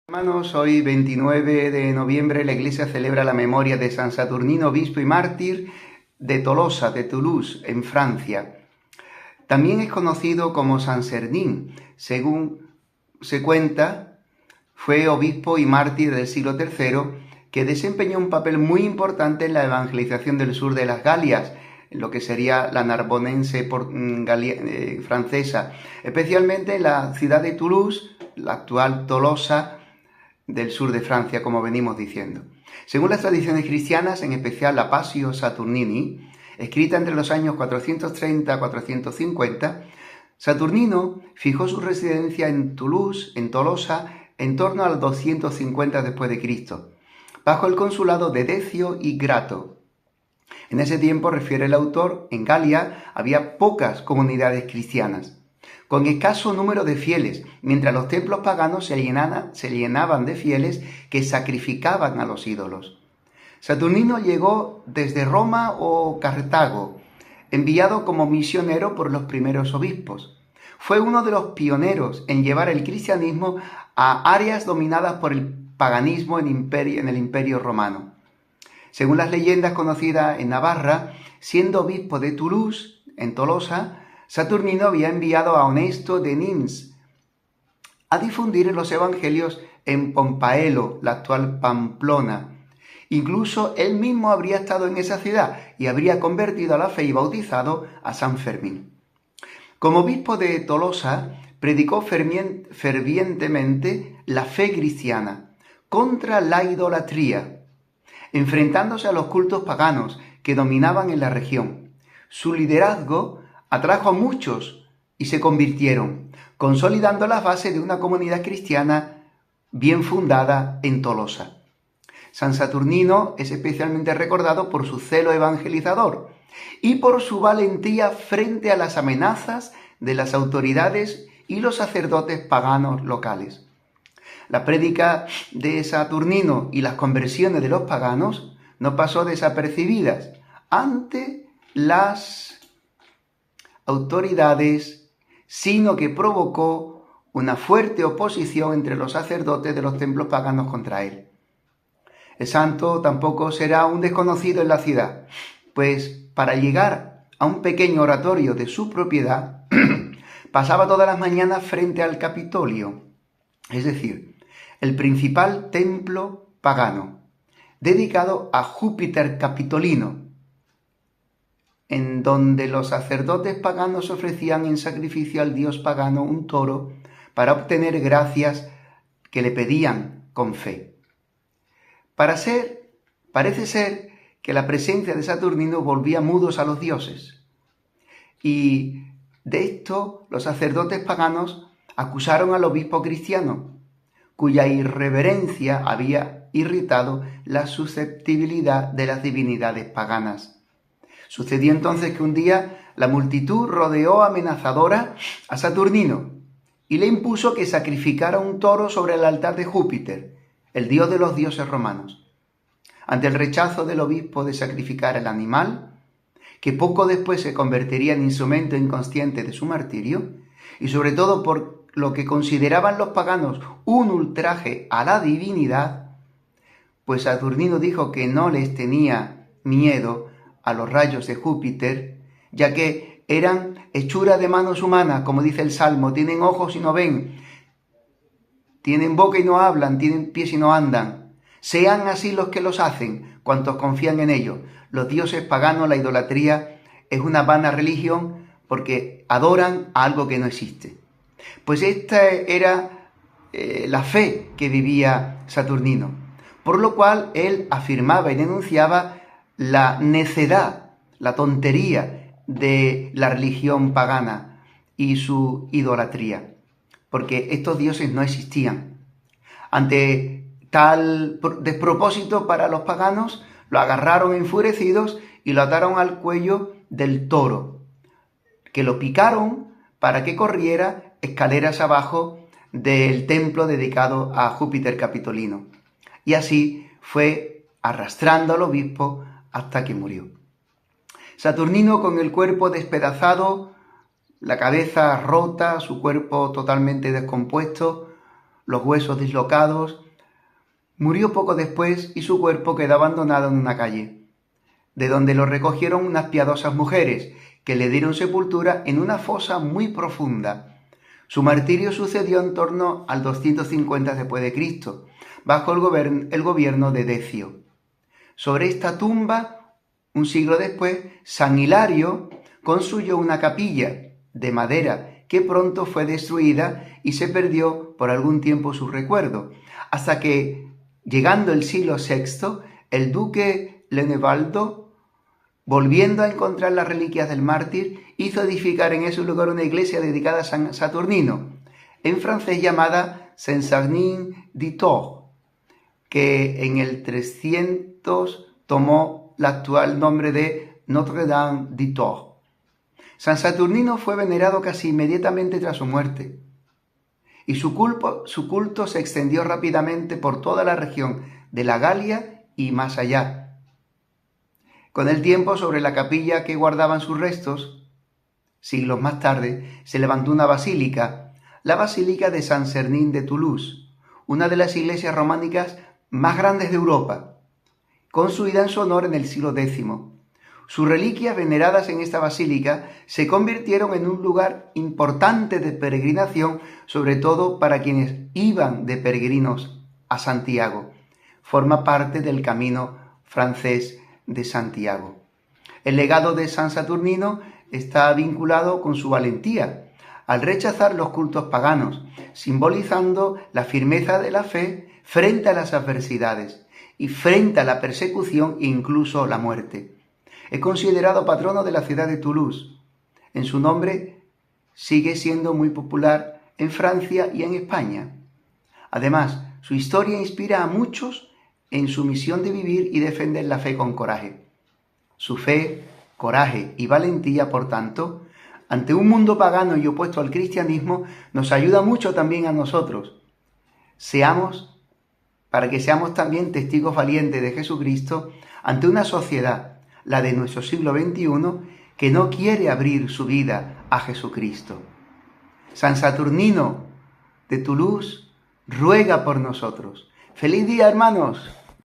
Hermanos, hoy 29 de noviembre la Iglesia celebra la memoria de San Saturnino, obispo y mártir de Tolosa, de Toulouse, en Francia. También es conocido como San Sernín. Según se cuenta, fue obispo y mártir del siglo III que desempeñó un papel muy importante en la evangelización del sur de las Galias, en lo que sería la narbonense francesa, especialmente en la ciudad de Toulouse, la actual Tolosa, del sur de Francia, como venimos diciendo. Según las tradiciones cristianas, en especial la Passio Saturnini, escrita entre los años 430 a 450, Saturnino fijó su residencia en Toulouse, en Tolosa, en torno al 250 después de Cristo, bajo el consulado de Decio y Grato. En ese tiempo, refiere el autor, en Galia había pocas comunidades cristianas, con escaso número de fieles, mientras los templos paganos se llenaban de fieles que sacrificaban a los ídolos. Saturnino llegó desde Roma o Cartago, enviado como misionero por los primeros obispos. Fue uno de los pioneros en llevar el cristianismo a áreas dominadas por el paganismo en el Imperio Romano. Según las leyendas conocidas en Navarra, siendo obispo de Toulouse, en Tolosa, Saturnino había enviado a Honesto de Nimes a difundir los evangelios en Pompaelo, la actual Pamplona. Incluso él mismo habría estado en esa ciudad y habría convertido a la fe y bautizado a San Fermín. Como obispo de Tolosa, predicó fervientemente la fe cristiana contra la idolatría, enfrentándose a los cultos paganos que dominaban en la región. Su liderazgo atrajo a muchos y se convirtieron, consolidando las bases de una comunidad cristiana bien fundada en Tolosa. San Saturnino es especialmente recordado por su celo evangelizador y por su valentía frente a las amenazas de las autoridades y los sacerdotes paganos locales. La prédica de Saturnino y las conversiones de los paganos no pasó desapercibidas ante las autoridades, sino que provocó una fuerte oposición entre los sacerdotes de los templos paganos contra él. El santo tampoco será un desconocido en la ciudad, pues para llegar a un pequeño oratorio de su propiedad, pasaba todas las mañanas frente al Capitolio, es decir, el principal templo pagano, dedicado a Júpiter Capitolino, en donde los sacerdotes paganos ofrecían en sacrificio al dios pagano un toro para obtener gracias que le pedían con fe. Parece ser que la presencia de Saturnino volvía mudos a los dioses, y de esto los sacerdotes paganos acusaron al obispo cristiano, cuya irreverencia había irritado la susceptibilidad de las divinidades paganas. Sucedió entonces que un día la multitud rodeó amenazadora a Saturnino y le impuso que sacrificara un toro sobre el altar de Júpiter, el dios de los dioses romanos. Ante el rechazo del obispo de sacrificar el animal, que poco después se convertiría en instrumento inconsciente de su martirio, y sobre todo por lo que consideraban los paganos un ultraje a la divinidad, pues Saturnino dijo que no les tenía miedo a los rayos de Júpiter, ya que eran hechura de manos humanas, como dice el Salmo, tienen ojos y no ven, tienen boca y no hablan, tienen pies y no andan. Sean así los que los hacen, cuantos confían en ellos. Los dioses paganos, la idolatría, es una vana religión porque adoran a algo que no existe. Pues esta era la fe que vivía Saturnino, por lo cual él afirmaba y denunciaba la necedad, la tontería de la religión pagana y su idolatría, porque estos dioses no existían. Ante tal despropósito para los paganos, lo agarraron enfurecidos y lo ataron al cuello del toro, que lo picaron para que corriera escaleras abajo del templo dedicado a Júpiter Capitolino. Y así fue arrastrando al obispo hasta que murió. Saturnino, con el cuerpo despedazado, la cabeza rota, su cuerpo totalmente descompuesto, los huesos dislocados. Murió poco después y su cuerpo quedó abandonado en una calle, de donde lo recogieron unas piadosas mujeres que le dieron sepultura en una fosa muy profunda. Su martirio sucedió en torno al 250 después de Cristo, bajo el gobierno de Decio. Sobre esta tumba, un siglo después, San Hilario construyó una capilla de madera que pronto fue destruida y se perdió por algún tiempo su recuerdo, hasta que, llegando el siglo VI, el duque Leonevaldo, volviendo a encontrar las reliquias del mártir, hizo edificar en ese lugar una iglesia dedicada a San Saturnino, en francés llamada Saint-Saturnin-du-Tour, que en el 300 tomó el actual nombre de Notre-Dame-du-Tour. San Saturnino fue venerado casi inmediatamente tras su muerte, y su culto se extendió rápidamente por toda la región de la Galia y más allá. Con el tiempo, sobre la capilla que guardaban sus restos, siglos más tarde, se levantó una basílica, la Basílica de Saint-Sernin de Toulouse, una de las iglesias románicas más grandes de Europa, construida en su honor en el siglo X. Sus reliquias veneradas en esta basílica se convirtieron en un lugar importante de peregrinación, sobre todo para quienes iban de peregrinos a Santiago. Forma parte del camino francés de Santiago. El legado de San Saturnino está vinculado con su valentía al rechazar los cultos paganos, simbolizando la firmeza de la fe frente a las adversidades y frente a la persecución e incluso la muerte. Es considerado patrono de la ciudad de Toulouse. En su nombre sigue siendo muy popular en Francia y en España. Además, su historia inspira a muchos en su misión de vivir y defender la fe con coraje. Su fe, coraje y valentía, por tanto, ante un mundo pagano y opuesto al cristianismo, nos ayuda mucho también a nosotros. Para que seamos también testigos valientes de Jesucristo ante una sociedad, la de nuestro siglo XXI, que no quiere abrir su vida a Jesucristo. San Saturnino de Toulouse ruega por nosotros. ¡Feliz día, hermanos!